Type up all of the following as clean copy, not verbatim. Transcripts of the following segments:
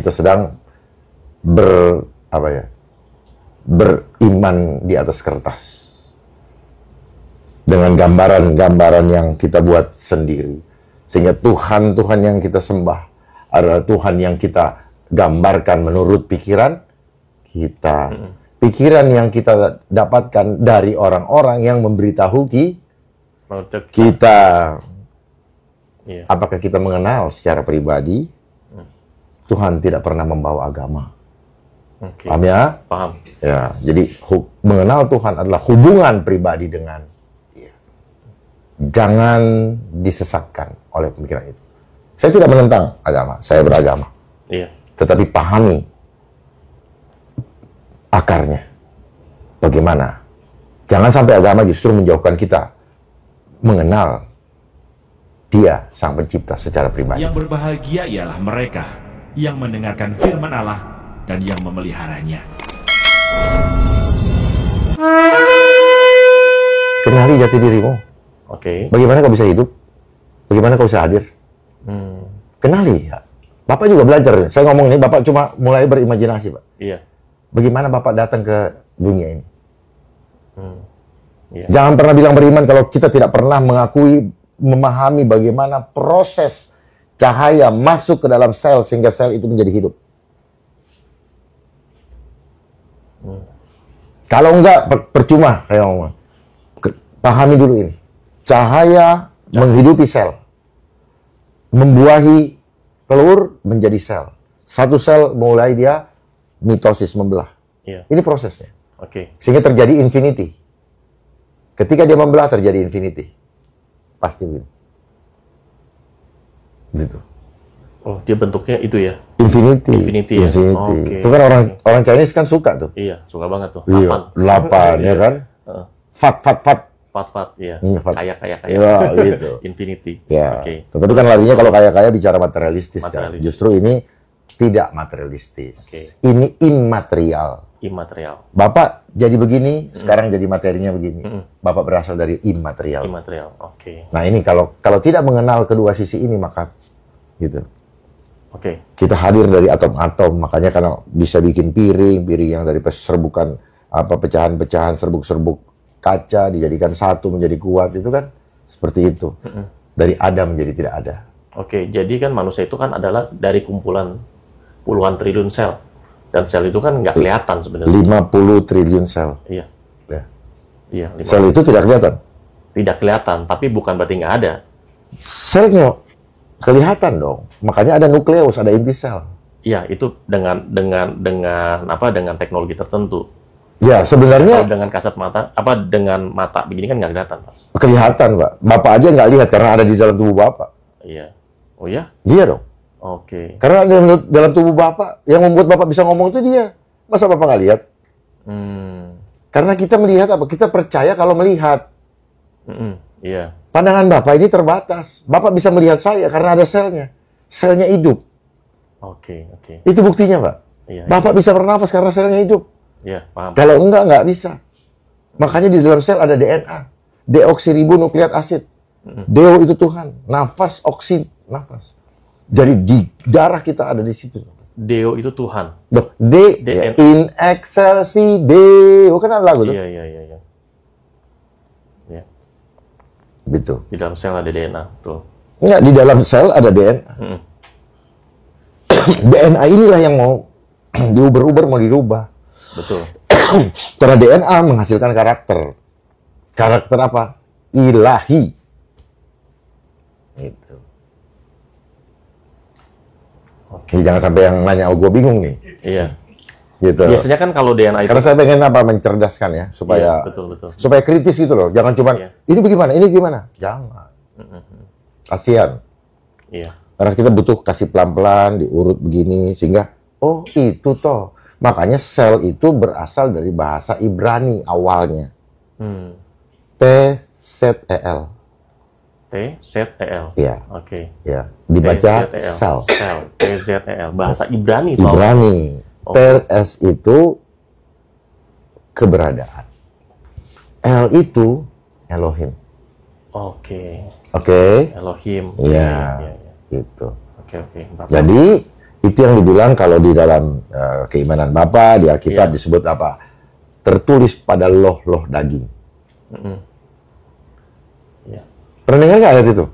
kita sedang beriman di atas kertas. Dengan gambaran-gambaran yang kita buat sendiri. Sehingga Tuhan yang kita sembah adalah Tuhan yang kita gambarkan menurut pikiran kita. Pikiran yang kita dapatkan dari orang-orang yang memberitahu kita. Apakah kita mengenal secara pribadi? Tuhan tidak pernah membawa agama. Paham ya? Paham. Ya, jadi mengenal Tuhan adalah hubungan pribadi dengan Dia. Jangan disesatkan oleh pemikiran itu. Saya tidak menentang agama, saya beragama. Iya. Tetapi pahami akarnya. Bagaimana? Jangan sampai agama justru menjauhkan kita mengenal Dia, Sang Pencipta secara pribadi. Yang berbahagia ialah mereka yang mendengarkan firman Allah dan yang memeliharanya. Kenali jati dirimu. Oke. Bagaimana kau bisa hidup? Bagaimana kau bisa hadir? Kenali ya. Bapak juga belajar. Saya ngomong ini, Bapak cuma mulai berimajinasi, Pak. Iya. Bagaimana Bapak datang ke dunia ini? Iya. Jangan pernah bilang beriman kalau kita tidak pernah memahami bagaimana proses cahaya masuk ke dalam sel sehingga sel itu menjadi hidup. Kalau enggak, percuma. Pahami dulu ini. Cahaya menghidupi sel. Membuahi telur menjadi sel. Satu sel mulai dia mitosis, membelah. Iya. Ini prosesnya. Oke. Sehingga terjadi infinity. Ketika dia membelah terjadi infinity. Pasti begini. Gitu. Oh, dia bentuknya itu ya? Infinity. Infinity ya? Infinity. Oke. Itu kan orang Chinese kan suka tuh. Iya, suka banget tuh. Iya, 8 ya kan? Fat. Fat, iya. Fat. Kaya. Iya, gitu. Infinity. Ya. Oke. Tetapi kan larinya kalau kaya-kaya bicara materialistis kan. Materialistis. Justru ini tidak materialistis. Oke. Ini immaterial. Immaterial. Bapak jadi begini, sekarang jadi materinya begini. Bapak berasal dari immaterial. Immaterial. Oke. Nah, ini kalau tidak mengenal kedua sisi ini maka gitu. Oke. Kita hadir dari atom-atom, makanya karena bisa bikin piring yang dari serbukan pecahan-pecahan serbuk-serbuk kaca dijadikan satu menjadi kuat, itu kan seperti itu. Dari ada menjadi tidak ada. Oke, jadi kan manusia itu kan adalah dari kumpulan puluhan triliun sel. Dan sel itu kan nggak kelihatan sebenarnya. 50 triliun sel. Iya. Ya. Iya. Sel itu tidak kelihatan. Tidak kelihatan, tapi bukan berarti nggak ada. Selnya kelihatan dong. Makanya ada nukleus, ada inti sel. Iya, itu dengan teknologi tertentu. Ya, sebenarnya Kalau dengan kasat mata, dengan mata begini kan nggak kelihatan, Pak. kelihatan, Pak. Bapak aja nggak lihat karena ada di dalam tubuh Bapak. Iya. Oh ya? Dia dong. Oke. Karena dalam tubuh Bapak, yang membuat Bapak bisa ngomong itu dia. Masa Bapak nggak lihat? Karena kita melihat apa? Kita percaya kalau melihat. Iya. Pandangan Bapak ini terbatas. Bapak bisa melihat saya karena ada selnya. Selnya hidup. Oke. Itu buktinya, Pak. Iya. Bapak bisa bernafas karena selnya hidup. Iya, paham. Kalau nggak bisa. Makanya di dalam sel ada DNA. Deoksiribonukleat asid. Deo itu Tuhan. Nafas, oksin, nafas. Jadi di darah kita ada di situ. Deo itu Tuhan. Ya, in excelsis Deo. Kan ada lagu tuh. Iya. Gitu. Di dalam sel ada DNA, tuh. Enggak, di dalam sel ada DNA. DNA inilah yang mau diuber-uber, mau dirubah. Betul. Karena DNA menghasilkan karakter. Karakter apa? Ilahi. Gitu. Oke. Jadi jangan sampai yang nanya, gue bingung nih. Iya. Gitu. Biasanya kan kalau DNA itu... Karena saya pengen mencerdaskan ya, supaya Iya, betul. supaya kritis gitu loh. Jangan cuma ini bagaimana? Jangan. Kasihan. Iya. Karena kita butuh kasih pelan-pelan, diurut begini sehingga oh itu toh. Makanya sel itu berasal dari bahasa Ibrani awalnya. T-Z-E-L. T-Z-E-L. Iya. Oke. Ya, dibaca T-Z-E-L. sel. Sel. T-Z-E-L. Bahasa Ibrani itu. Ibrani. Okay. TS itu keberadaan. L itu Elohim. Oke. Oke? Elohim. Iya. Iya. Gitu. Oke. Jadi Itu yang dibilang kalau di dalam keimanan Bapa di Alkitab disebut apa? Tertulis pada loh-loh daging. Ya. Pernah dengar nggak ayat itu?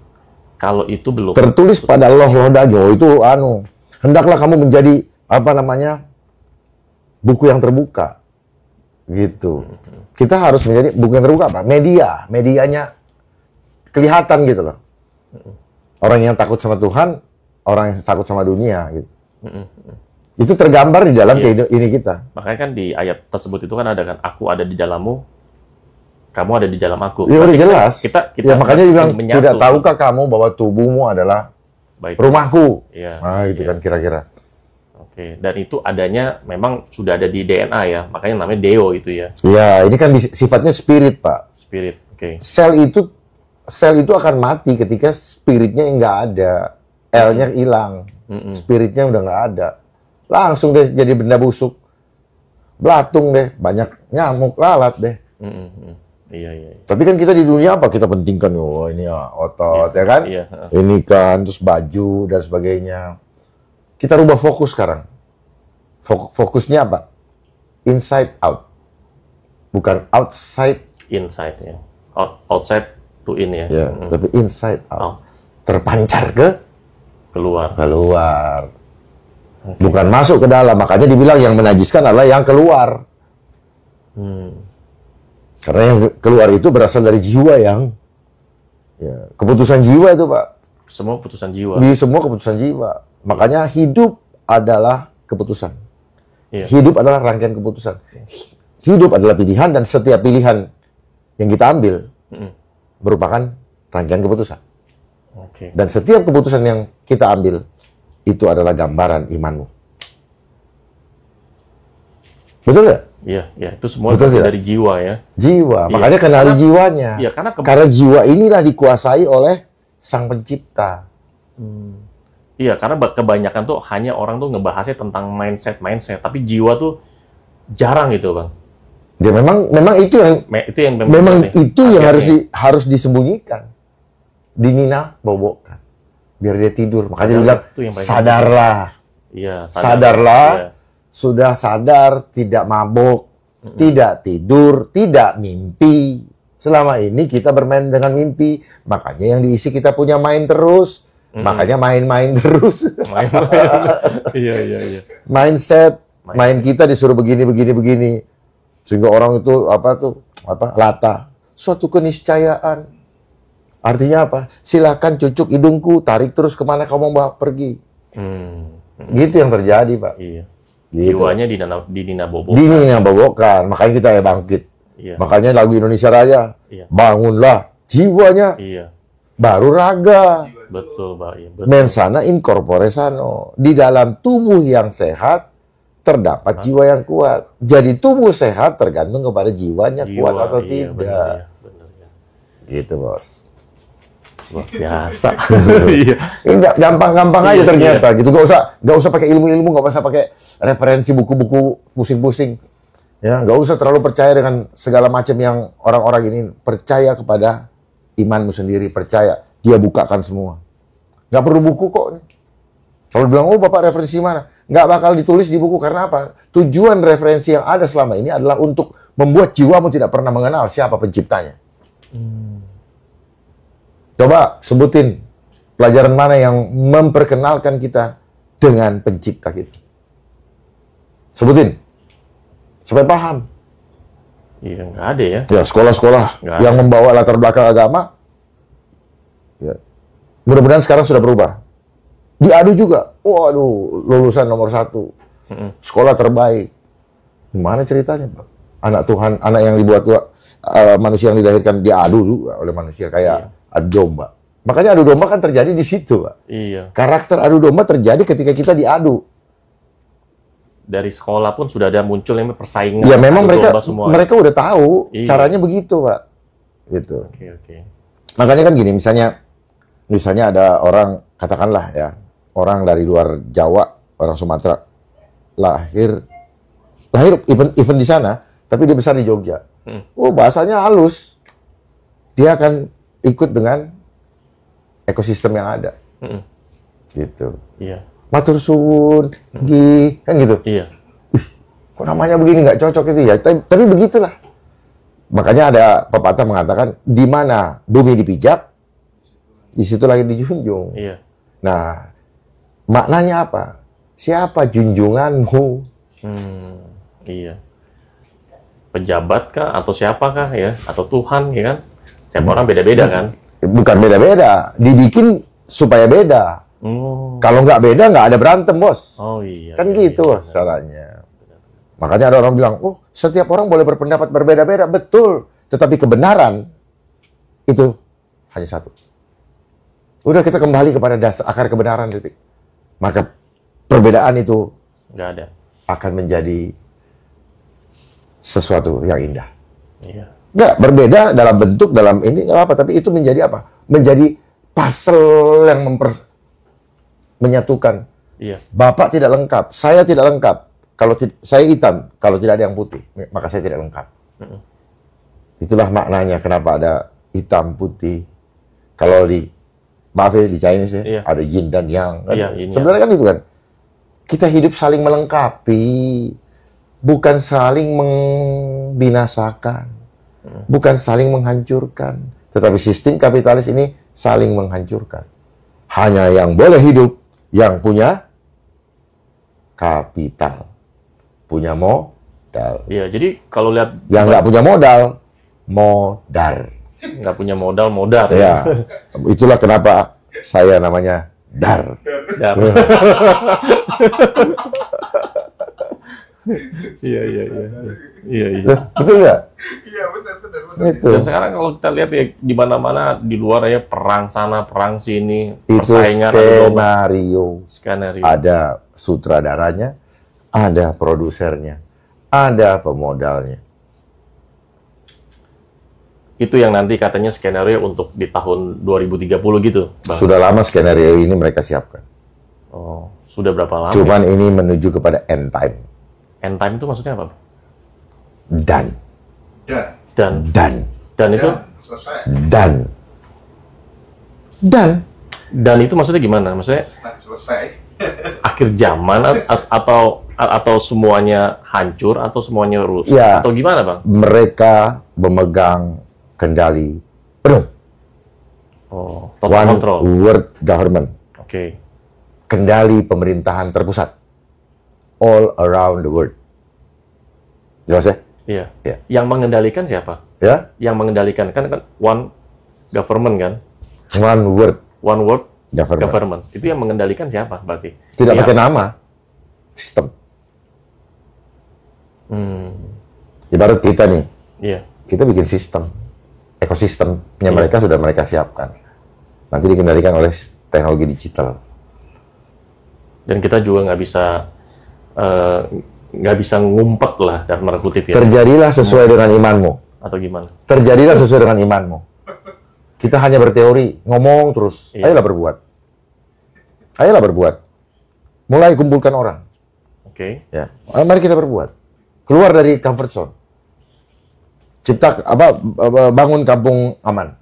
Kalau itu belum. Tertulis pada loh-loh daging. Oh itu hendaklah kamu menjadi apa namanya? Buku yang terbuka. Gitu. Kita harus menjadi buku yang terbuka apa? Medianya kelihatan gitu loh. Orang yang takut sama Tuhan, orang yang takut sama dunia gitu. Itu tergambar di dalam ini kita. Makanya kan di ayat tersebut itu kan ada kan, aku ada di dalammu, kamu ada di dalam aku. Ya udah jelas. Kita ya makanya dibilang, tidak tahukah kamu bahwa tubuhmu adalah rumahku? Iya. Nah itu kan kira-kira. Oke, dan itu adanya memang sudah ada di DNA ya, makanya namanya Deo itu ya. Ya, ini kan sifatnya spirit, Pak. Spirit, oke. Sel itu akan mati ketika spiritnya nggak ada, L-nya hilang, spiritnya udah nggak ada. Langsung deh jadi benda busuk, belatung deh, banyak nyamuk, lalat deh. Iya. Tapi kan kita di dunia apa? Kita pentingkan, oh ini ya, otot, ya kan? Iya. Ini kan, terus baju dan sebagainya. Kita rubah fokus sekarang. Fokusnya apa? Inside out. Bukan outside. Inside ya. Outside to in ya. Ya, tapi inside out. Terpancar ke keluar. Okay. Bukan masuk ke dalam. Makanya dibilang yang menajiskan adalah yang keluar. Karena yang keluar itu berasal dari jiwa yang keputusan jiwa itu, Pak. Semua keputusan jiwa. Di semua keputusan jiwa. Makanya hidup adalah keputusan. Iya. Hidup adalah rangkaian keputusan. Hidup adalah pilihan dan setiap pilihan yang kita ambil merupakan rangkaian keputusan. Okay. Dan setiap keputusan yang kita ambil itu adalah gambaran imanmu. Betul nggak? Iya. Itu semua dari jiwa ya. Jiwa. Makanya kenali jiwanya. Iya, karena jiwa inilah dikuasai oleh Sang Pencipta. Iya, karena kebanyakan tuh hanya orang tuh ngebahasnya tentang mindset, tapi jiwa tuh jarang gitu, Bang. Ya memang itu yang harus disembunyikan. Dinina bobokkan. Biar dia tidur. Makanya dia bilang, sadarlah. Iya, sadarlah. Iya. Sudah sadar, tidak mabuk, tidak tidur, tidak mimpi. Selama ini kita bermain dengan mimpi. Makanya yang diisi kita punya main terus. Makanya main-main terus. Iya. Mindset, main kita disuruh begini. Sehingga orang itu lata. Suatu keniscayaan. Artinya apa? Silakan cucuk hidungku, tarik terus kemana kamu mau pergi. Gitu yang terjadi, Pak. Iya. Gitu. Jiwanya dinina bobokkan. Dinina bobokkan. Makanya kita bangkit. Iya. Makanya lagu Indonesia Raya. Iya. Bangunlah jiwanya. Iya. Baru raga. Betul, Pak. Iya, betul. Mensana in corpore sano. Di dalam tubuh yang sehat terdapat jiwa yang kuat. Jadi tubuh sehat tergantung kepada jiwanya kuat atau tidak. Benar, ya. Gitu, Bos. Wah, biasa. Gampang-gampang aja ternyata. Gitu. Gak usah pakai ilmu-ilmu, gak usah pakai referensi buku-buku pusing-pusing. Ya, gak usah terlalu percaya dengan segala macam yang orang-orang ini. Percaya kepada imanmu sendiri, percaya. Dia bukakan semua. Gak perlu buku kok. Kalau bilang, oh Bapak referensi mana? Gak bakal ditulis di buku. Karena apa? Tujuan referensi yang ada selama ini adalah untuk membuat jiwamu tidak pernah mengenal siapa penciptanya. Coba sebutin pelajaran mana yang memperkenalkan kita dengan pencipta kita. Sebutin. Supaya paham. Iya, nggak ada ya. Ya, sekolah-sekolah yang membawa latar belakang agama. Ya. Mudah-mudahan sekarang sudah berubah. Diadu juga. Waduh, lulusan nomor 1. Sekolah terbaik. Gimana ceritanya, Pak? Anak Tuhan, anak yang dibuat manusia yang dilahirkan diadu juga oleh manusia. Kayak adu domba. Makanya adu domba kan terjadi di situ, Pak. Iya. Karakter adu domba terjadi ketika kita diadu. Dari sekolah pun sudah ada muncul yang persaingan. Ya memang mereka udah tahu caranya begitu, Pak. Gitu. Oke. Makanya kan gini, misalnya ada orang, katakanlah ya, orang dari luar Jawa, orang Sumatera, lahir even di sana, tapi dia besar di Jogja. Oh, bahasanya halus. Dia akan ikut dengan ekosistem yang ada. Gitu. Iya. matur suwun, kan gitu. Iya. Kok namanya begini nggak cocok itu ya? Tapi begitulah. Makanya ada pepatah mengatakan, di mana bumi dipijak, di situ lagi dijunjung. Iya. Nah, maknanya apa? Siapa junjunganmu? Iya. Pejabat kah atau siapakah ya? Atau Tuhan ya kan? Setiap orang beda-beda kan? Bukan beda-beda, dibikin supaya beda. Kalau nggak beda, nggak ada berantem, bos. Oh iya. Kan iya, gitu iya, caranya. Makanya ada orang bilang, oh setiap orang boleh berpendapat berbeda-beda. Betul, tetapi kebenaran itu hanya satu. Udah, kita kembali kepada dasar akar kebenaran, titik. Maka perbedaan itu nggak ada. akan menjadi sesuatu yang indah. Iya. Nggak berbeda dalam bentuk, dalam ini nggak apa, tapi itu menjadi apa? Menjadi puzzle yang menyatukan. Iya. Bapak tidak lengkap, saya tidak lengkap. Kalau saya hitam, kalau tidak ada yang putih, maka saya tidak lengkap. Itulah maknanya kenapa ada hitam, putih. Kalau di maaf ya, di Chinese ya, Iya. ada yin dan yang. Kan? Iya, yin yang. Sebenarnya kan itu kan. Kita hidup saling melengkapi, bukan saling membinasakan, bukan saling menghancurkan. Tetapi sistem kapitalis ini saling menghancurkan. Hanya yang boleh hidup yang punya kapital, punya modal. Iya. Jadi kalau lihat Yang nggak punya modal, modar. nggak punya modal, modal. Ya, itulah kenapa saya namanya Dar. Dar. Iya, iya, iya. Iya, iya. Betul nggak? Iya, benar. Itu. Dan sekarang kalau kita lihat ya di mana-mana di luar ya, perang sana, perang sini, Itu persaingan, ada lomba. skenario. Skenario. Ada sutradaranya, ada produsernya, ada pemodalnya. Itu yang nanti katanya skenario untuk di tahun 2030 gitu, Bang. Sudah lama skenario ini mereka siapkan. Oh, sudah berapa lama? Cuman ini menuju kepada end time. End time itu maksudnya apa? Dan. Dan itu Selesai. dan itu maksudnya gimana? Maksudnya Selesai. akhir zaman atau semuanya hancur atau semuanya rusak Ya. atau gimana, Bang? Mereka memegang kendali penuh. Oh, total One control. world government. Oke. Kendali pemerintahan terpusat. All around the world. Jelas ya? Iya. Iya. Yang mengendalikan siapa? Ya? Yang mengendalikan kan one government kan? One world One world government. government. Itu yang mengendalikan siapa berarti? Tidak Iya. pakai nama. Sistem. Ibarat kita nih. Iya. Kita bikin sistem. Ekosistemnya Iya. mereka sudah mereka siapkan. Nanti dikendalikan oleh teknologi digital. Dan kita juga nggak bisa ngumpet lah dalam tanda kutip ya. Terjadilah sesuai dengan imanmu. Atau gimana? Terjadilah sesuai dengan imanmu. Kita hanya berteori, ngomong terus. Iya. Ayolah berbuat. Ayolah berbuat. Mulai kumpulkan orang. Oke. Ya, mari kita berbuat. Keluar dari comfort zone. Bangun kampung aman.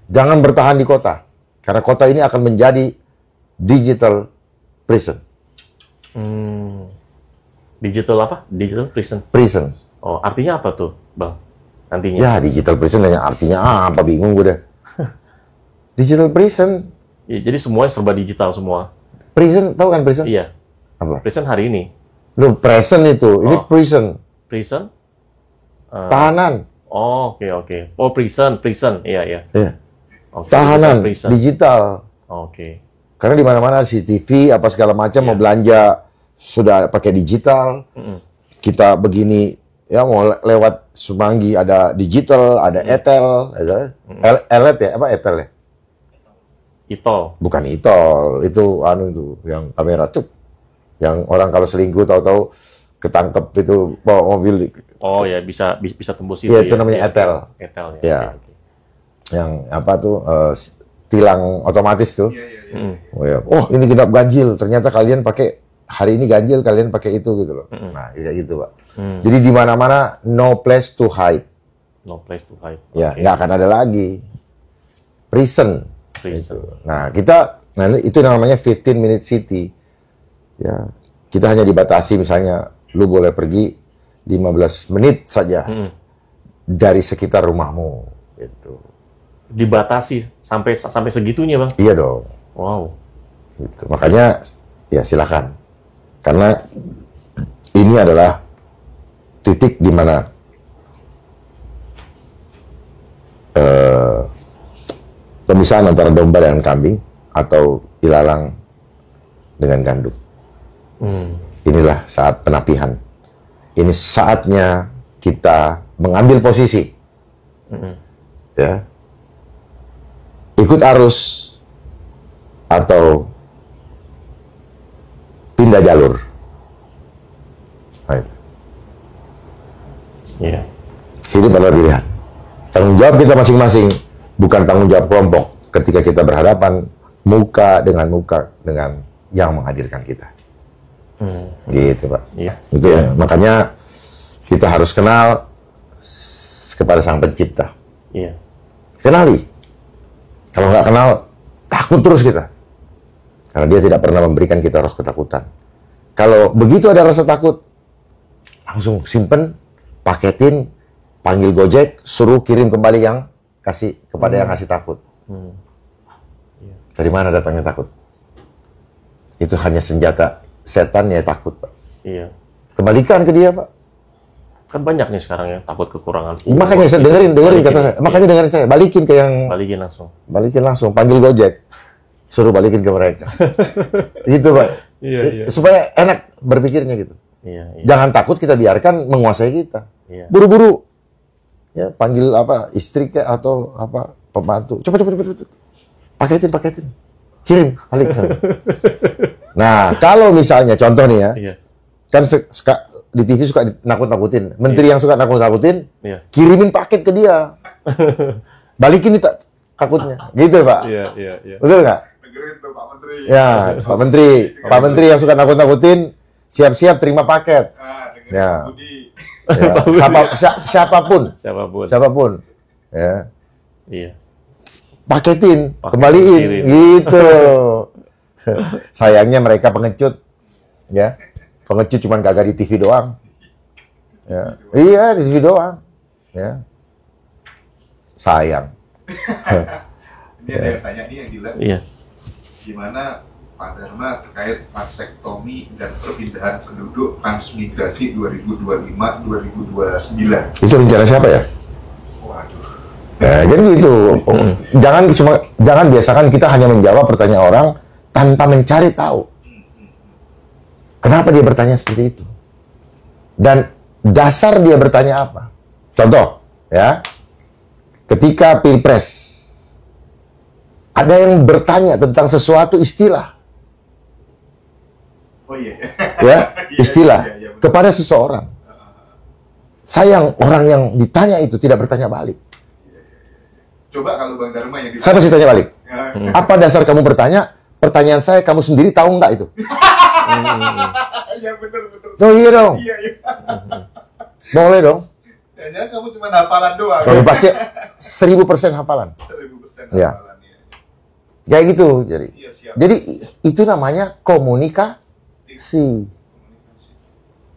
Jangan bertahan di kota. Karena kota ini akan menjadi digital prison. Digital apa? Digital prison. Prison. Oh, artinya apa tuh, Bang? Nantinya. Ya, digital prison artinya apa? Bingung gue deh. Digital prison. Ya, jadi semuanya serba digital semua. Prison, tahu kan prison? Iya. Apa? Prison hari ini. Loh, present itu. Ini Oh. prison. Prison? Tahanan. Oh, oke. Oh, prison. Iya. Ya. Oke, Tahanan. prison. Digital. Oke. Karena di mana-mana CCTV apa segala macam mau belanja sudah pakai digital. Kita begini ya mau lewat Semanggi ada digital, ada Etel, Elet ya, apa Etel ya? Itol. Bukan Itol, itu itu yang kamera cuk. Yang orang kalau selingkuh tahu-tahu ketangkep itu bawa mobil. Oh ya, bisa tembus itu. Iya, itu ya. namanya Iya, Etel. Etel ya. Ya. Oke. Yang apa tuh tilang otomatis tuh. Oh, ini genap ganjil. Ternyata kalian pakai hari ini ganjil, kalian pakai itu gitu loh. Nah, kayak gitu, Pak. Jadi di mana-mana no place to hide. No place to hide. Ya, Oke. nggak akan ada lagi. Prison. Prison. Nah, kita Nah, itu namanya 15-minute city. Ya, kita hanya dibatasi misalnya lu boleh pergi 15 menit saja dari sekitar rumahmu gitu. Dibatasi sampai segitunya, Bang. Iya dong. Wow. Gitu. Makanya ya silakan. Karena ini adalah titik di mana pemisahan antara domba dengan kambing atau ilalang dengan gandum. Inilah saat penapihan. Ini saatnya kita mengambil posisi, ya, ikut arus atau pindah jalur. Nah, itu. Iya. Hidup adalah pilihan. Tanggung jawab kita masing-masing, bukan tanggung jawab kelompok. Ketika kita berhadapan muka dengan yang menghadirkan kita. Gitu, Pak. Iya. Itu ya. Makanya kita harus kenal kepada Sang Pencipta. Iya. Kenali. Kalau nggak kenal, takut terus kita. Karena dia tidak pernah memberikan kita roh ketakutan. Kalau begitu ada rasa takut, langsung simpen, paketin, panggil Gojek, suruh kirim kembali yang kasih kepada yang kasih takut. Dari mana datangnya takut? Itu hanya senjata setan ya takut, Pak. Iya. Kembalikan ke dia, Pak. Kan banyak nih sekarang ya takut kekurangan. Makanya saya dengerin kata saya. Makanya dengerin saya. Balikin ke yang Balikin langsung. Panggil Gojek. Suruh balikin ke mereka. Gitu, Pak. Iya. Supaya enak berpikirnya gitu. Iya. Jangan takut kita biarkan menguasai kita. Iya. Buru-buru. Ya, panggil istri kayak atau pembantu. Cepet. Paketin. Kirim, balik. Nah, kalau misalnya contoh nih ya. Iya. Kan di TV suka nakut-nakutin. Menteri yang suka nakut-nakutin, kirimin paket ke dia. Balikin nih takutnya. Gitu, Pak. Iya. Betul nggak? Dengerin tuh Pak Menteri. Ya, Pak Menteri yang suka nakut-nakutin, siap-siap terima paket. Dengerin Ya. Pak Budi. Ya, siapapun. Ya. Iya. Paketin, kembaliin, gitu. Sayangnya mereka pengecut, ya. Pengecut cuma kagak di TV doang. Ya. Iya, di TV doang. Ya. Sayang. Ini ada yang tanya nih yang gila. Iya. Gimana Pak Dharma terkait vasektomi dan perpindahan penduduk transmigrasi 2025-2029? Itu rencana siapa ya? Waduh. Ya, jadi gitu. Jangan biasakan kita hanya menjawab pertanyaan orang tanpa mencari tahu. Kenapa dia bertanya seperti itu? Dan dasar dia bertanya apa? Contoh, ya. Ketika Pilpres, ada yang bertanya tentang sesuatu istilah. Oh iya. Ya, istilah Iya, kepada seseorang. Sayang orang yang ditanya itu tidak bertanya balik. Coba kalau Bang Dharma yang Saya pasti tanya balik. ditanya. Apa dasar kamu bertanya? Pertanyaan saya, kamu sendiri tahu nggak itu? Iya bener. Oh iya dong. Iya. Boleh dong. Jangan kamu cuma hafalan doang. Kalau pasti 1000% hafalan. 1000% Ya. hafalan. Iya. Kayak gitu. Jadi, Iya, siap. jadi itu namanya komunikasi.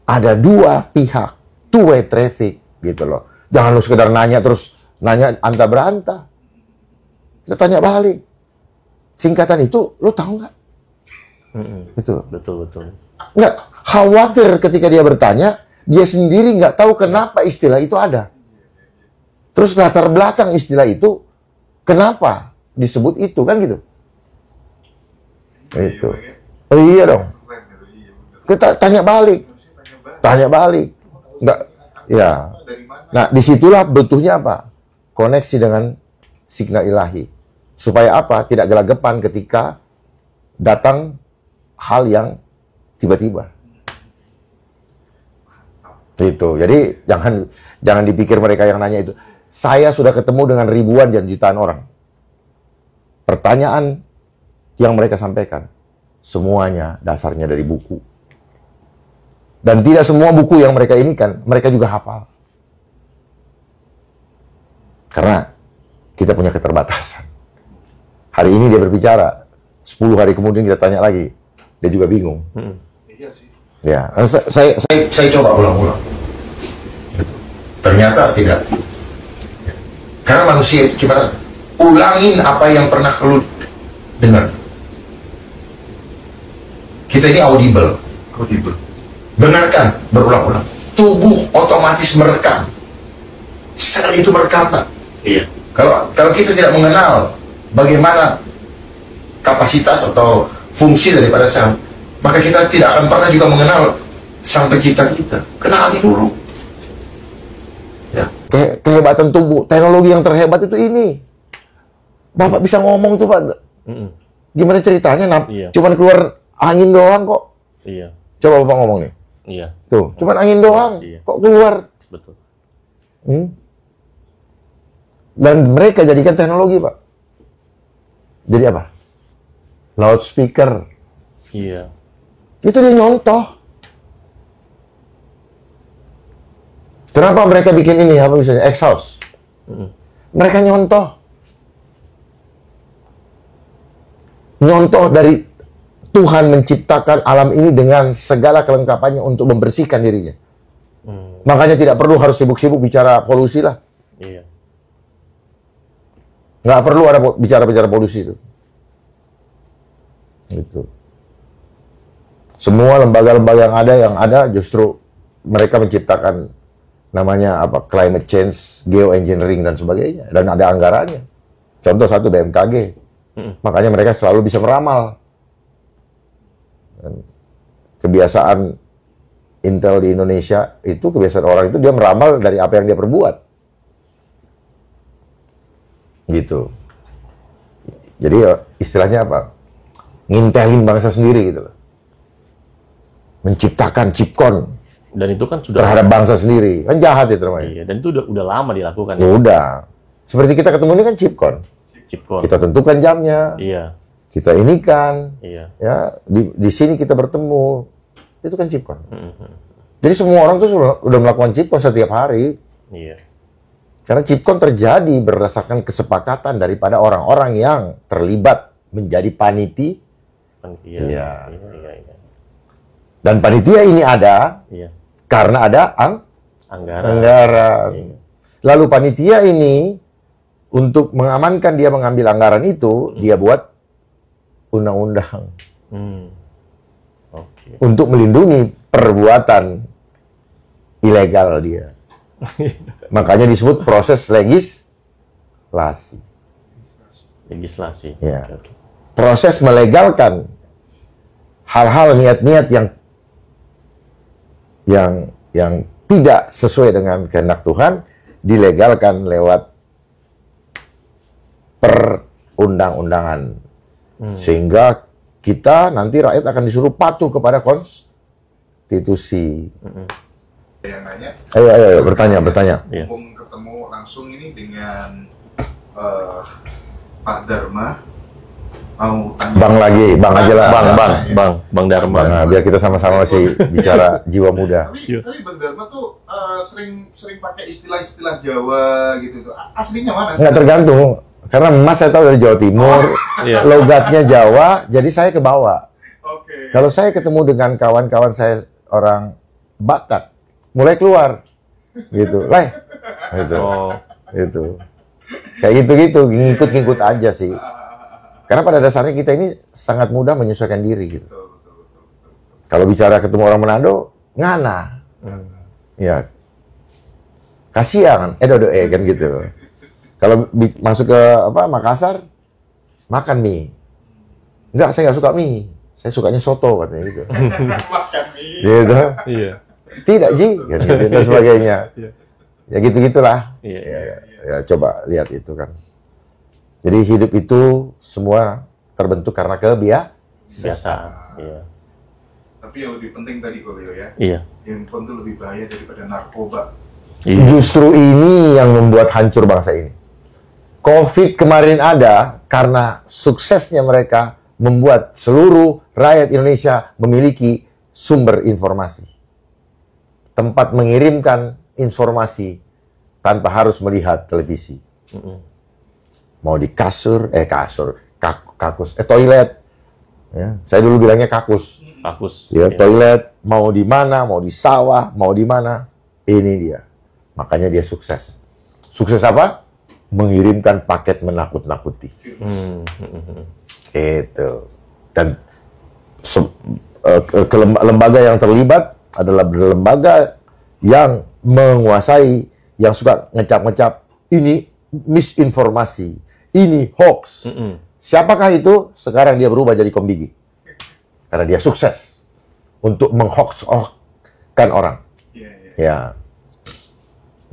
Ada dua pihak, two-way traffic gitu loh. Jangan lu sekedar nanya terus nanya anta beranta. Kita tanya balik. Singkatan itu, lu tahu nggak? Itu. Betul. Nggak khawatir ketika dia bertanya, dia sendiri nggak tahu kenapa istilah itu ada. Terus latar belakang istilah itu, kenapa disebut itu, kan gitu. Itu. Oh iya dong. Kita tanya balik. Nggak, ya. Nah, disitulah butuhnya apa? Koneksi dengan signal ilahi. Supaya apa? Tidak gelagapan ketika datang hal yang tiba-tiba. Itu. Jadi jangan dipikir mereka yang nanya itu. Saya sudah ketemu dengan ribuan dan jutaan orang. Pertanyaan yang mereka sampaikan semuanya dasarnya dari buku. Dan tidak semua buku yang mereka ini kan mereka juga hafal. Karena kita punya keterbatasan. Hari ini dia berbicara, 10 hari kemudian kita tanya lagi, dia juga bingung. Iya sih. Ya, saya coba ulang-ulang. Ternyata tidak. Karena manusia itu cuma ulangin apa yang pernah lu dengar. Kita ini audible. Dengarkan berulang-ulang. Tubuh otomatis merekam. Sel itu merekam, Pak. Iya. Kalau kita tidak mengenal bagaimana kapasitas atau fungsi daripada sel, maka kita tidak akan pernah juga mengenal sang pencipta kita. Kenali dulu. Ya, kehebatan tubuh, teknologi yang terhebat itu ini. Bapak bisa ngomong itu, Pak. Gimana ceritanya? Iya. Cuman keluar angin doang kok. Iya. Coba Bapak ngomong nih. Iya. Tuh, cuman angin doang. Iya. Kok keluar? Betul. Dan mereka jadikan teknologi, Pak. Jadi apa? Loudspeaker. Iya. Itu dia nyontoh. Kenapa mereka bikin ini? Apa misalnya? Exhaust. Mereka nyontoh. Nyontoh dari Tuhan menciptakan alam ini dengan segala kelengkapannya untuk membersihkan dirinya. Makanya tidak perlu harus sibuk-sibuk bicara polusi lah. Iya. Nggak perlu ada bicara-bicara polusi itu. Gitu. Semua lembaga-lembaga yang ada justru mereka menciptakan namanya apa? Climate change, geoengineering dan sebagainya, dan ada anggarannya. Contoh satu BMKG. Makanya mereka selalu bisa meramal. Dan kebiasaan Intel di Indonesia itu, kebiasaan orang itu dia meramal dari apa yang dia perbuat. Gitu. Jadi istilahnya apa? Ngintelin bangsa sendiri gitu loh. Menciptakan chipcon Dan itu kan sudah terhadap bangsa sendiri. Kan jahat itu namanya. Iya, dan itu udah lama dilakukan. Ya udah. Seperti kita ketemu ini kan chipcon. Chipcon. Kita tentukan jamnya. Iya. Kita inikan. Iya. Ya, di sini kita bertemu. Itu kan chipcon. Jadi semua orang tuh udah melakukan chipcon setiap hari. Iya. Karena chipcon terjadi berdasarkan kesepakatan daripada orang-orang yang terlibat menjadi panitia. Iya. Iya. Iya. Dan panitia ini ada Iya. karena ada anggaran. Iya. Lalu panitia ini untuk mengamankan dia mengambil anggaran itu, dia buat undang-undang Oke. untuk melindungi perbuatan ilegal dia. Makanya disebut proses legislasi. Legislasi. Ya. Oke. Proses melegalkan hal-hal niat-niat yang tidak sesuai dengan kehendak Tuhan dilegalkan lewat perundang-undangan. Sehingga kita nanti rakyat akan disuruh patuh kepada konstitusi. Yang nanya, Ayo, bertanya. Iya. mumpung ketemu langsung ini dengan Pak Dharma, mau tanya. Bang aja lah. Bang Dharma. Nah, biar kita sama-sama masih bicara jiwa muda. Tapi Bang Dharma tuh sering pakai istilah-istilah Jawa gitu tuh. Aslinya mana? Nggak tergantung. Karena Mas saya tahu dari Jawa Timur, Iya. logatnya Jawa, jadi saya ke bawah. Oke. Kalau saya ketemu dengan kawan-kawan saya orang Batak, mulai keluar. Gitu. Gitu. Oh. Gitu. Kayak gitu-gitu, ngikut-ngikut aja sih. Karena pada dasarnya kita ini sangat mudah menyesuaikan diri gitu. Betul. Kalau bicara ketemu orang Manado, ngana. Ya. Kasihan, dodo kan gitu. Kalau masuk ke Makassar, makan mie. Enggak, saya nggak suka mie. Saya sukanya soto katanya gitu. Makan mie. Gitu. Iya. Tidak, Ji, kan gitu, dan sebagainya. Iya. Ya gitu-gitulah. Iya. Ya, coba lihat itu kan. Jadi hidup itu semua terbentuk karena Biasa. Iya. Tapi yang lebih penting tadi Koleo ya, Iya. handphone tuh lebih bahaya daripada narkoba. Iya. Justru ini yang membuat hancur bangsa ini. COVID kemarin ada karena suksesnya mereka membuat seluruh rakyat Indonesia memiliki sumber informasi. Tempat mengirimkan informasi tanpa harus melihat televisi. Mau di kakus, toilet, Ya, saya dulu bilangnya kakus. Kakus. Ya, toilet mau di mana, mau di sawah, mau di mana, ini dia. Makanya dia sukses. Sukses apa? Mengirimkan paket menakut-nakuti. Itu. Dan lembaga yang terlibat adalah lembaga yang menguasai, yang suka ngecap-ngecap, ini misinformasi, ini hoax. Siapakah itu? Sekarang dia berubah jadi Komdigi. Karena dia sukses untuk menghoax-kan orang. Ya.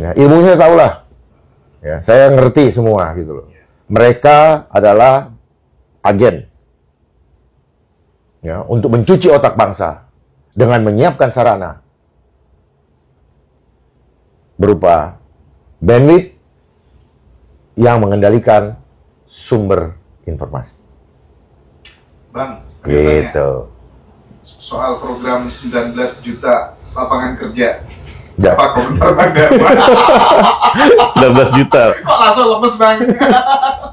Ya, ilmunya tahu lah. Ya, saya ngerti semua gitu loh. Mereka adalah agen. Ya, untuk mencuci otak bangsa dengan menyiapkan sarana berupa bandwidth yang mengendalikan sumber informasi. Bang, Gitu. soal program 19 juta lapangan kerja. Ya. Apa komentar Bang Dharma? 19 juta. Kok langsung lemes Bang?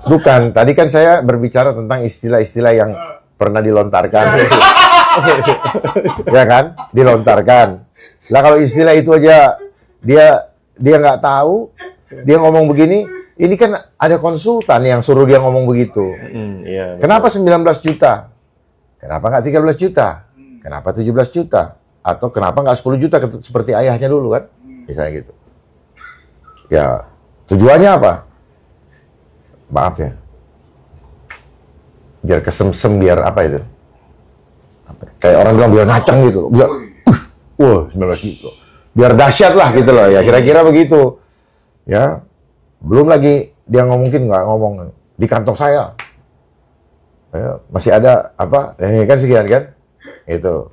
Bukan, tadi kan saya berbicara tentang istilah-istilah yang pernah dilontarkan. Ya kan? Dilontarkan. Lah kalau istilah itu aja dia nggak tahu, dia ngomong begini, ini kan ada konsultan yang suruh dia ngomong begitu. Iya, Kenapa 19 juta? Kenapa nggak 13 juta? Kenapa 17 juta? Atau kenapa nggak 10 juta seperti ayahnya dulu kan? Misalnya gitu. Ya, tujuannya apa? Maaf ya. Biar kesemsem, biar apa itu? Kayak orang bilang biar ngaceng gitu. Biar, wah, 19 juta. Biar dahsyat lah gitu loh ya. Kira-kira begitu. Ya, belum lagi dia mungkin nggak ngomong di kantong saya. Ya, masih ada apa? Ini kan sekian kan? Itu.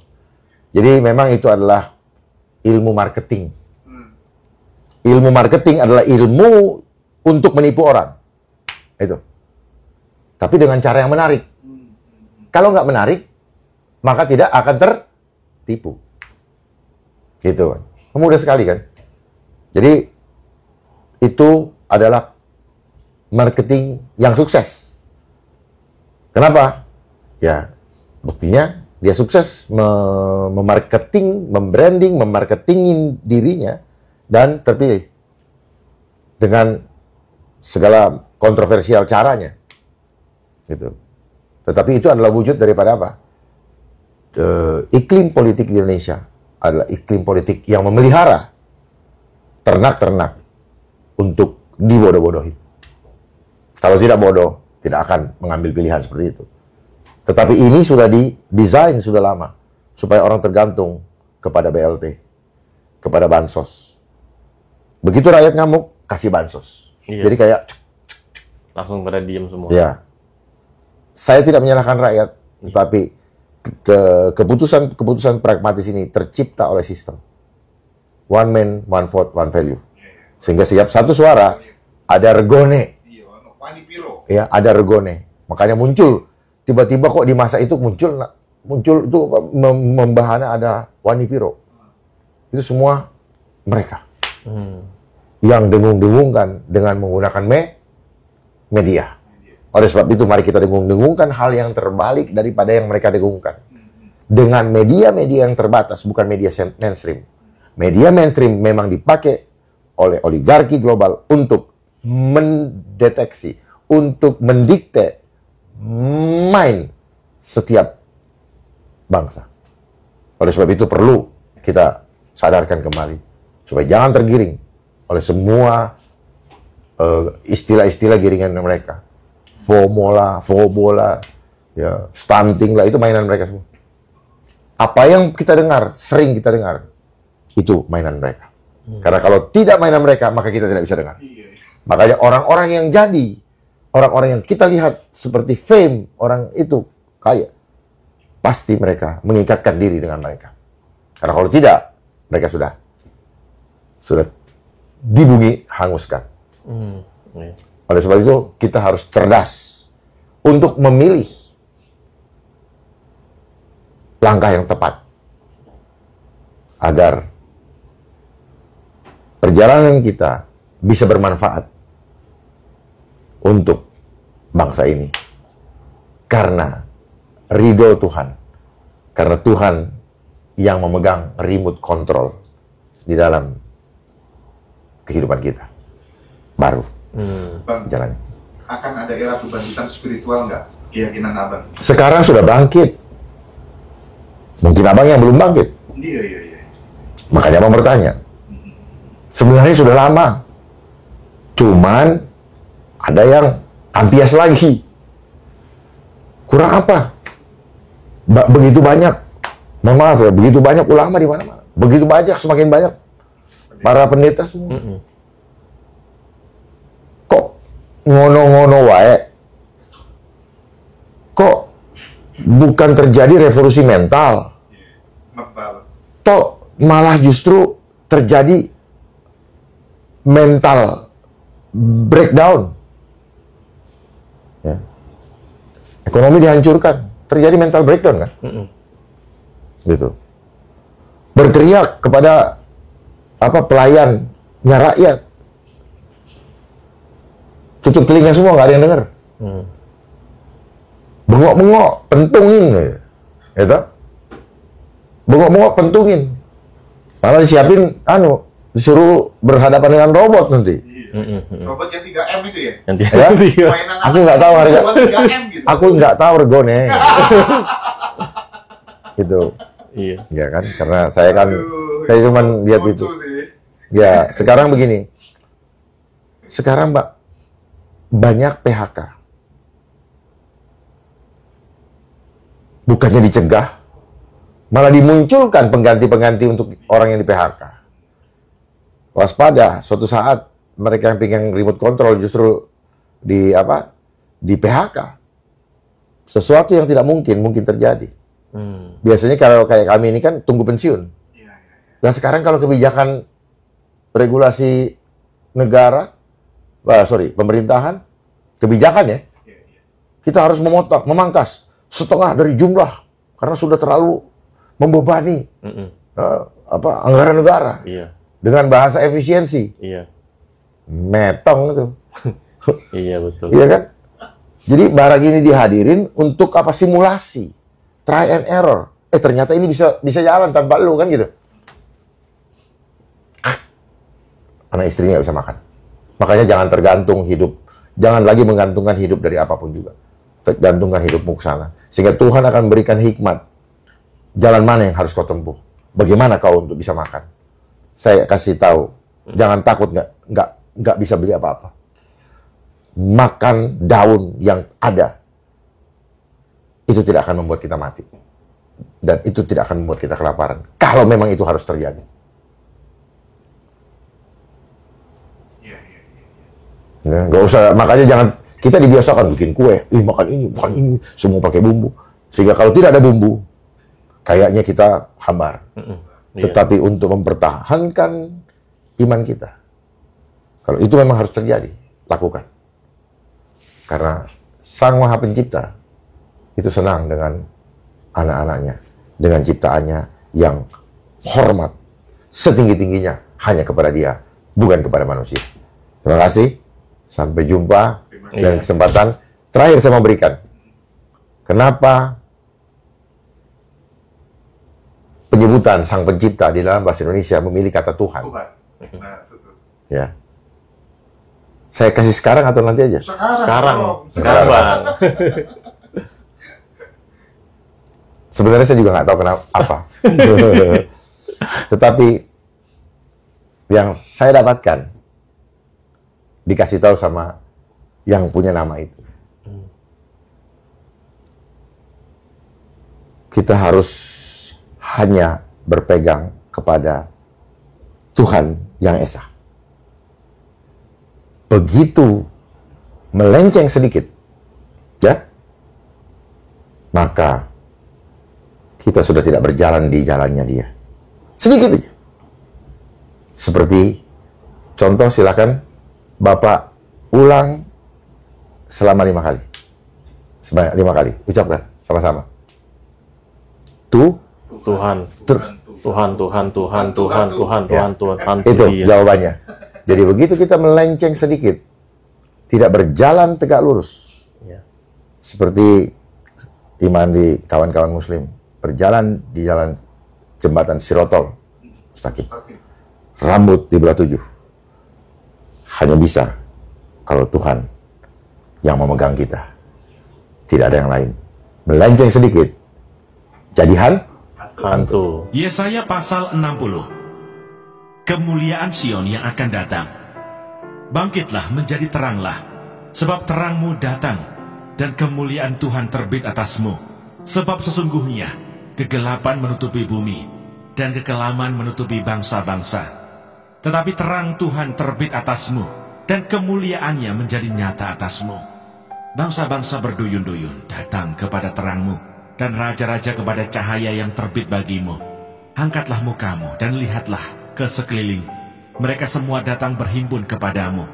Jadi memang itu adalah ilmu marketing. Ilmu marketing adalah ilmu untuk menipu orang. Itu. Tapi dengan cara yang menarik. Kalau nggak menarik, maka tidak akan tertipu. Gitu kan. Mudah sekali kan? Jadi itu adalah marketing yang sukses. Kenapa? Ya, buktinya dia sukses memarketing, membranding, memarketingin dirinya dan terpilih dengan segala kontroversial caranya. Gitu. Tetapi itu adalah wujud daripada apa? Iklim politik di Indonesia adalah iklim politik yang memelihara ternak-ternak untuk dibodoh-bodohi. Kalau tidak bodoh, tidak akan mengambil pilihan seperti itu. Tetapi ini sudah didesain sudah lama supaya orang tergantung kepada BLT, kepada bansos. Begitu rakyat ngamuk, kasih bansos. Iya. Jadi kayak Langsung pada diem semua. ya. Saya tidak menyalahkan rakyat, tetapi keputusan pragmatis ini tercipta oleh sistem. One man, one vote, one value. Sehingga setiap satu suara ada regone. Ya, ada regone. Makanya muncul tiba-tiba kok di masa itu muncul itu membahana ada Wanipiro. Itu semua mereka yang dengung-dengungkan dengan menggunakan media. Oleh sebab itu mari kita dengung-dengungkan hal yang terbalik daripada yang mereka dengungkan. Dengan media-media yang terbatas, bukan media mainstream. Media mainstream memang dipakai oleh oligarki global untuk mendeteksi, untuk mendikte mind setiap bangsa. Oleh sebab itu perlu kita sadarkan kembali supaya jangan tergiring oleh semua istilah-istilah giringan mereka. FOMO lah, ya, stunting lah, itu mainan mereka semua. Apa yang kita dengar, sering kita dengar, itu mainan mereka. Karena kalau tidak mainan mereka, maka kita tidak bisa dengar. Makanya orang-orang yang jadi, orang-orang yang kita lihat seperti fame, orang itu kaya, pasti mereka mengikatkan diri dengan mereka. Karena kalau tidak, mereka sudah di bumi hanguskan. Oleh sebab itu, kita harus cerdas untuk memilih langkah yang tepat agar perjalanan kita bisa bermanfaat untuk bangsa ini. Karena ridho Tuhan. Karena Tuhan yang memegang remote control di dalam kehidupan kita. Baru Bang, jalan. akan ada era kebangkitan spiritual nggak? Keyakinan abang? Sekarang sudah bangkit. Mungkin abang yang belum bangkit. Iya. Makanya abang bertanya. Sebenarnya sudah lama. Cuman ada yang ampias lagi. Kurang apa? Begitu banyak. Mohon maaf ya, begitu banyak ulama di mana-mana. Begitu banyak, semakin banyak para pendeta semua. Kok ngono-ngono wae? Kok bukan terjadi revolusi mental? Kok malah justru terjadi mental breakdown? Ya. Ekonomi dihancurkan, terjadi mental breakdown kan? Gitu. Berteriak kepada pelayannya rakyat, tutup telinga semua, nggak ada yang dengar. Bengok-bengok, pentungin, gitu. Bengok-bengok, pentungin. Malah disiapin, disuruh berhadapan dengan robot nanti. Robot yang 3M itu ya? Ya? Mainan Aku nggak tahu harga. robot 3M gitu. Aku nggak tahu regone. Gitu. Iya. Ya kan, karena saya cuma lihat lucu itu. sih. Ya, sekarang begini. Sekarang, Mbak, banyak PHK. Bukannya dicegah, malah dimunculkan pengganti-pengganti untuk orang yang di PHK. Waspada, suatu saat mereka yang pengen remote control justru di PHK. Sesuatu yang tidak mungkin terjadi. Biasanya kalau kayak kami ini kan tunggu pensiun. Nah sekarang kalau kebijakan regulasi negara, pemerintahan, kebijakan ya, kita harus memangkas setengah dari jumlah karena sudah terlalu membebani anggaran negara. Iya. Dengan bahasa efisiensi. Iya. Metong itu. Iya betul. Iya kan? Jadi barang ini dihadirin untuk simulasi, try and error. Ternyata ini bisa jalan tanpa lu kan gitu. Anak istrinya nggak bisa makan. Makanya jangan tergantung hidup. Jangan lagi menggantungkan hidup dari apapun juga. Tergantungkan hidupmu ke sana. Sehingga Tuhan akan berikan hikmat. Jalan mana yang harus kau tempuh? Bagaimana kau untuk bisa makan? Saya kasih tahu. Jangan takut nggak bisa beli apa-apa. Makan daun yang ada. Itu tidak akan membuat kita mati. Dan itu tidak akan membuat kita kelaparan. Kalau memang itu harus terjadi. Ya, nggak usah, makanya jangan, kita dibiasakan bikin kue, makan ini, semua pakai bumbu. Sehingga kalau tidak ada bumbu, kayaknya kita hambar. Tetapi untuk mempertahankan iman kita, kalau itu memang harus terjadi, lakukan. Karena Sang Maha Pencipta itu senang dengan anak-anaknya, dengan ciptaannya yang hormat setinggi-tingginya hanya kepada Dia, bukan kepada manusia. Terima kasih. Sampai jumpa dan kesempatan terakhir saya mau berikan. Kenapa penyebutan Sang Pencipta di dalam bahasa Indonesia memilih kata Tuhan? Ya. Saya kasih sekarang atau nanti aja? Sekarang, Bang. Sebenarnya saya juga nggak tahu kenapa apa. Tetapi yang saya dapatkan dikasih tahu sama yang punya nama itu. Kita harus hanya berpegang kepada Tuhan yang Esa. Begitu melenceng sedikit, ya, maka kita sudah tidak berjalan di jalannya Dia. Sedikit aja. Seperti contoh, silakan Bapak ulang selama 5 kali. Sebanyak 5 kali. Ucapkan sama-sama. Tuhan. Itu jawabannya. Jadi begitu kita melenceng sedikit, tidak berjalan tegak lurus. Ya. Seperti Imandi kawan-kawan muslim, berjalan di jalan jembatan Sirotol mustaqim, rambut dibelah 7. Hanya bisa kalau Tuhan yang memegang kita, tidak ada yang lain. Melenceng sedikit, jadi hantu. Yesaya pasal 60. Kemuliaan Sion yang akan datang. Bangkitlah, menjadi teranglah, sebab terangmu datang, dan kemuliaan Tuhan terbit atasmu. Sebab sesungguhnya kegelapan menutupi bumi, dan kekelaman menutupi bangsa-bangsa. Tetapi terang Tuhan terbit atasmu, dan kemuliaannya menjadi nyata atasmu. Bangsa-bangsa berduyun-duyun datang kepada terangmu, dan raja-raja kepada cahaya yang terbit bagimu. Angkatlah mukamu dan lihatlah ke sekeliling. Mereka semua datang berhimpun kepadamu.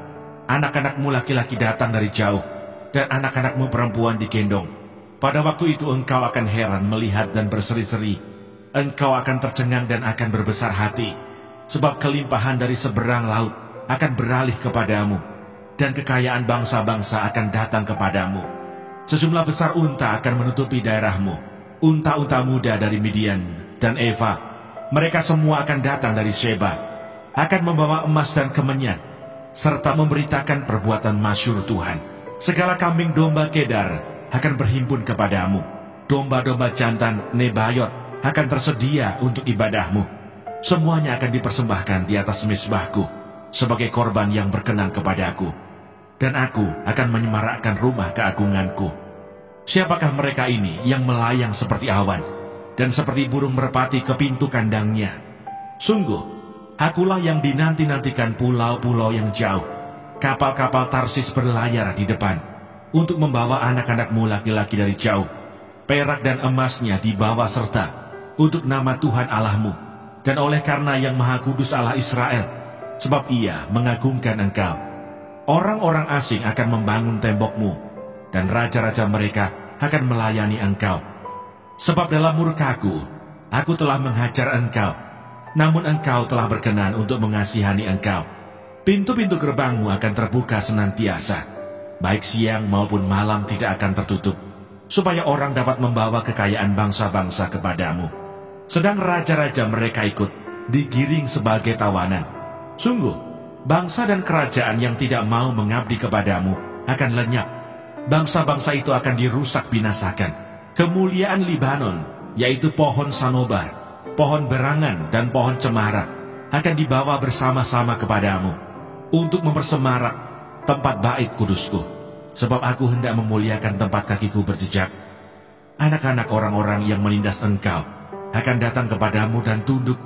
Anak-anakmu laki-laki datang dari jauh, dan anak-anakmu perempuan digendong. Pada waktu itu engkau akan heran melihat dan berseri-seri. Engkau akan tercengang dan akan berbesar hati, sebab kelimpahan dari seberang laut akan beralih kepadamu, dan kekayaan bangsa-bangsa akan datang kepadamu. Sejumlah besar unta akan menutupi daerahmu, unta-unta muda dari Midian dan Eva. Mereka semua akan datang dari Sheba, akan membawa emas dan kemenyan, serta memberitakan perbuatan masyhur Tuhan. Segala kambing domba Kedar akan berhimpun kepadamu. Domba-domba jantan Nebayot akan tersedia untuk ibadahmu. Semuanya akan dipersembahkan di atas mezbahku sebagai korban yang berkenan kepadaku. Dan aku akan menyemarakkan rumah keagunganku. Siapakah mereka ini yang melayang seperti awan dan seperti burung merpati ke pintu kandangnya? Sungguh, akulah yang dinanti-nantikan pulau-pulau yang jauh. Kapal-kapal Tarsis berlayar di depan untuk membawa anak-anakmu laki-laki dari jauh. Perak dan emasnya dibawa serta untuk nama Tuhan Allahmu, dan oleh karena yang Maha Kudus Allah Israel, sebab Ia mengagungkan engkau. Orang-orang asing akan membangun tembokmu, dan raja-raja mereka akan melayani engkau. Sebab dalam murkaku, aku telah menghajar engkau, namun engkau telah berkenan untuk mengasihani engkau. Pintu-pintu gerbangmu akan terbuka senantiasa, baik siang maupun malam tidak akan tertutup, supaya orang dapat membawa kekayaan bangsa-bangsa kepadamu. Sedang raja-raja mereka ikut, digiring sebagai tawanan. Sungguh, bangsa dan kerajaan yang tidak mau mengabdi kepadamu akan lenyap. Bangsa-bangsa itu akan dirusak binasakan. Kemuliaan Libanon, yaitu pohon sanobar, pohon berangan dan pohon cemara, akan dibawa bersama-sama kepadamu untuk mempersemarak tempat bait kudusku. Sebab aku hendak memuliakan tempat kakiku berjejak. Anak-anak orang-orang yang menindas engkau akan datang kepadamu dan tunduk,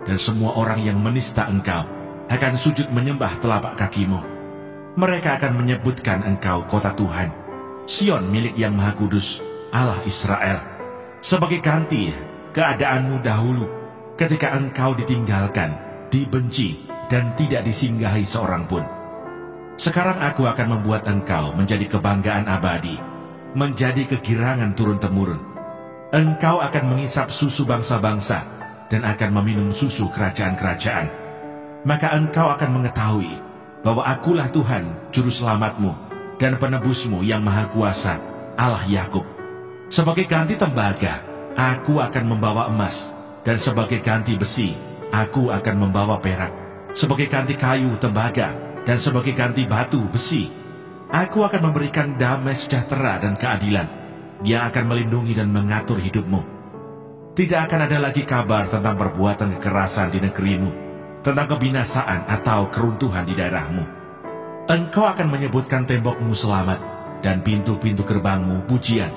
dan semua orang yang menista engkau akan sujud menyembah telapak kakimu. Mereka akan menyebutkan engkau kota Tuhan, Sion milik yang Maha Kudus, Allah Israel. Sebagai ganti keadaanmu dahulu, ketika engkau ditinggalkan, dibenci, dan tidak disinggahi seorang pun. Sekarang aku akan membuat engkau menjadi kebanggaan abadi, menjadi kegirangan turun-temurun. Engkau akan mengisap susu bangsa-bangsa, dan akan meminum susu kerajaan-kerajaan. Maka engkau akan mengetahui bahwa akulah Tuhan, juru selamatmu, dan penebusmu yang Maha Kuasa, Allah Yakub. Sebagai ganti tembaga, aku akan membawa emas, dan sebagai ganti besi, aku akan membawa perak. Sebagai ganti kayu tembaga, dan sebagai ganti batu besi, aku akan memberikan damai sejahtera dan keadilan. Dia akan melindungi dan mengatur hidupmu. Tidak akan ada lagi kabar tentang perbuatan kekerasan di negerimu, tentang kebinasaan atau keruntuhan di daerahmu. Engkau akan menyebutkan tembokmu selamat, dan pintu-pintu gerbangmu pujian.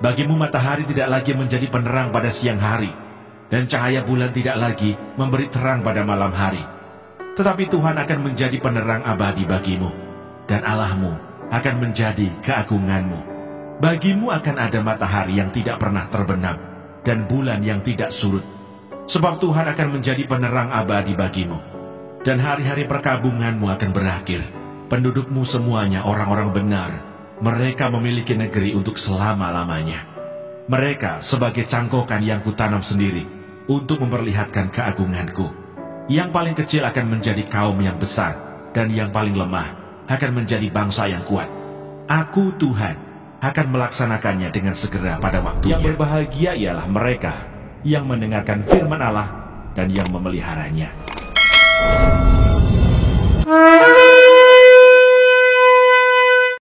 Bagimu matahari tidak lagi menjadi penerang pada siang hari, dan cahaya bulan tidak lagi memberi terang pada malam hari. Tetapi Tuhan akan menjadi penerang abadi bagimu, dan Allahmu akan menjadi keagunganmu. Bagimu akan ada matahari yang tidak pernah terbenam, dan bulan yang tidak surut. Sebab Tuhan akan menjadi penerang abadi bagimu, dan hari-hari perkabunganmu akan berakhir. Pendudukmu semuanya orang-orang benar. Mereka memiliki negeri untuk selama-lamanya. Mereka sebagai cangkokan yang kutanam sendiri untuk memperlihatkan keagunganku. Yang paling kecil akan menjadi kaum yang besar, dan yang paling lemah akan menjadi bangsa yang kuat. Aku Tuhan, akan melaksanakannya dengan segera pada waktunya. Yang berbahagia ialah mereka yang mendengarkan firman Allah dan yang memeliharanya.